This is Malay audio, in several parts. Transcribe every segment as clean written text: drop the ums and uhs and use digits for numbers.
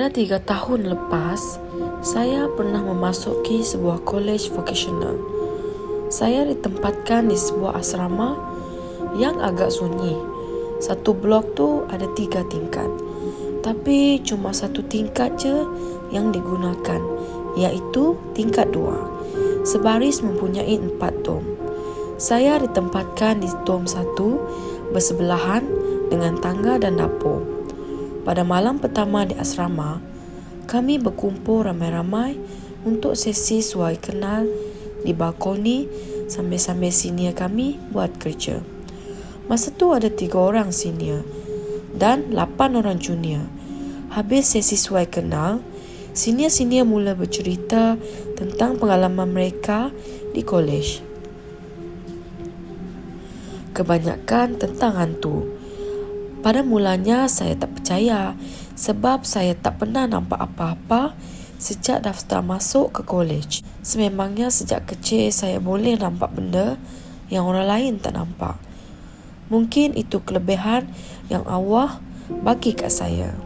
Pada 3 tahun lepas, saya pernah memasuki sebuah college vocational. Saya ditempatkan di sebuah asrama yang agak sunyi. Satu blok tu ada 3 tingkat. Tapi cuma satu tingkat je yang digunakan, iaitu tingkat 2. Sebaris mempunyai 4 dom. Saya ditempatkan di dom 1 bersebelahan dengan tangga dan dapur. Pada malam pertama di asrama, kami berkumpul ramai-ramai untuk sesi suai kenal di balkoni sambil-sambil senior kami buat kerja. Masa tu ada 3 orang senior dan 8 orang junior. Habis sesi suai kenal, senior-senior mula bercerita tentang pengalaman mereka di kolej. Kebanyakan tentang hantu. Pada mulanya saya tak percaya sebab saya tak pernah nampak apa-apa sejak daftar masuk ke kolej. Sememangnya sejak kecil saya boleh nampak benda yang orang lain tak nampak. Mungkin itu kelebihan yang Allah bagi kat saya.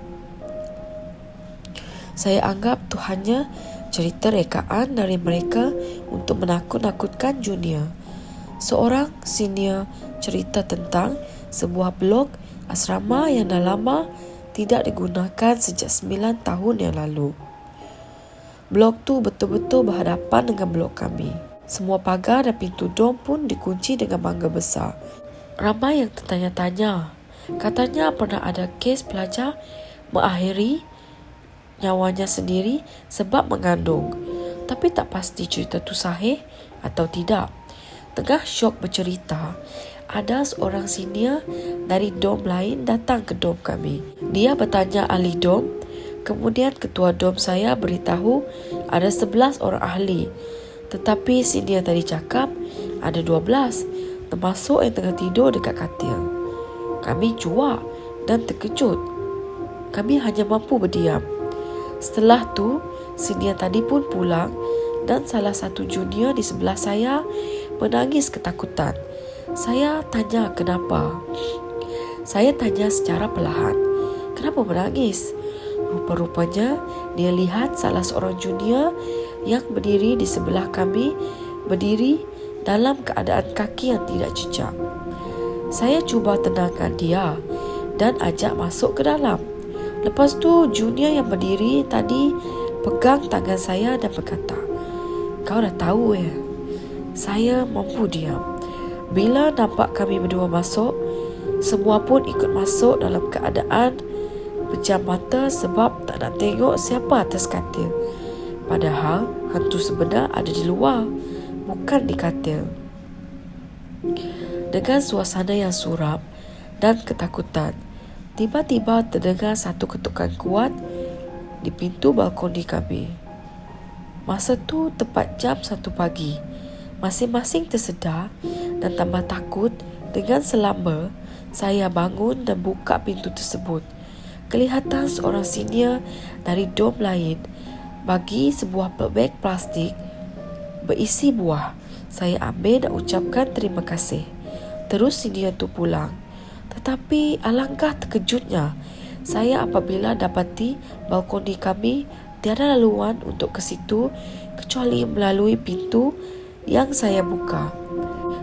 Saya anggap tu hanya cerita rekaan dari mereka untuk menakut-nakutkan junior. Seorang senior cerita tentang sebuah blok asrama yang dah lama tidak digunakan sejak 9 tahun yang lalu. Blok tu betul-betul berhadapan dengan blok kami. Semua pagar dan pintu dom pun dikunci dengan bangga besar. Ramai yang tertanya-tanya. Katanya pernah ada kes pelajar mengakhiri nyawanya sendiri sebab mengandung. Tapi tak pasti cerita tu sahih atau tidak. Tengah syok bercerita, ada seorang senior dari dom lain datang ke dom kami. Dia bertanya ahli dom. Kemudian ketua dom saya beritahu ada 11 orang ahli. Tetapi senior tadi cakap ada 12, termasuk yang tengah tidur dekat katil. Kami cuak dan terkejut. Kami hanya mampu berdiam. Setelah tu, senior tadi pun pulang dan salah satu junior di sebelah saya menangis ketakutan. Saya tanya kenapa. Saya tanya secara perlahan, kenapa menangis? Rupa-rupanya dia lihat salah seorang junior yang berdiri di sebelah kami berdiri dalam keadaan kaki yang tidak jejak. Saya cuba tenangkan dia dan ajak masuk ke dalam. Lepas tu junior yang berdiri tadi pegang tangan saya dan berkata, "Kau dah tahu ya?" Saya mampu diam. Bila nampak kami berdua masuk, semua pun ikut masuk dalam keadaan pejam mata sebab tak nak tengok siapa atas katil. Padahal hantu sebenar ada di luar, bukan di katil. Dengan suasana yang suram dan ketakutan, tiba-tiba terdengar satu ketukan kuat di pintu balkoni kami. Masa tu tepat jam 1 pagi. Masing-masing tersedar dan tambah takut. Dengan selamba, saya bangun dan buka pintu tersebut. Kelihatan seorang senior dari dom lain bagi sebuah beg plastik berisi buah. Saya ambil dan ucapkan terima kasih. Terus senior tu pulang. Tetapi alangkah terkejutnya saya apabila dapati balkoni kami tiada laluan untuk ke situ kecuali melalui pintu yang saya buka.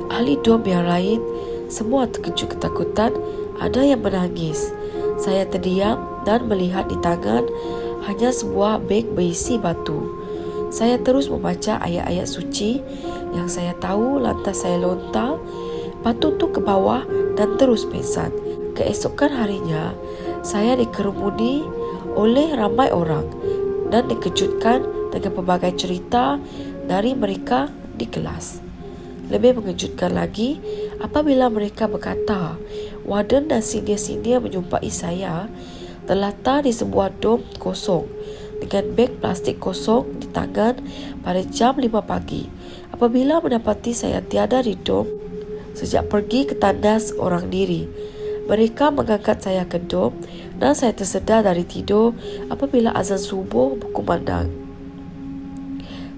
Ahli dom yang lain semua terkejut ketakutan, ada yang menangis. Saya terdiam dan melihat di tangan hanya sebuah beg berisi batu. Saya terus membaca ayat-ayat suci yang saya tahu, lantas saya lontar batu tu ke bawah dan terus pingsan. Keesokan harinya, saya dikerumuni oleh ramai orang dan dikejutkan dengan pelbagai cerita dari mereka di kelas. Lebih mengejutkan lagi apabila mereka berkata warden dan senior-senior menjumpai saya terlantar di sebuah dom kosong dengan beg plastik kosong di tangan pada jam 5 pagi. Apabila mendapati saya tiada di dom sejak pergi ke tandas orang diri, mereka mengangkat saya ke dom dan saya tersedar dari tidur apabila azan subuh berkumandang.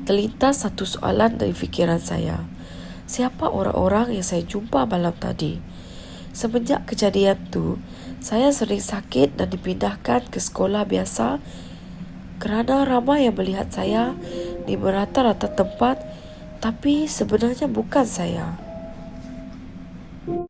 Terlintas satu soalan dari fikiran saya. Siapa orang-orang yang saya jumpa malam tadi? Semenjak kejadian tu, saya sering sakit dan dipindahkan ke sekolah biasa kerana ramai yang melihat saya di merata-rata tempat, tapi sebenarnya bukan saya.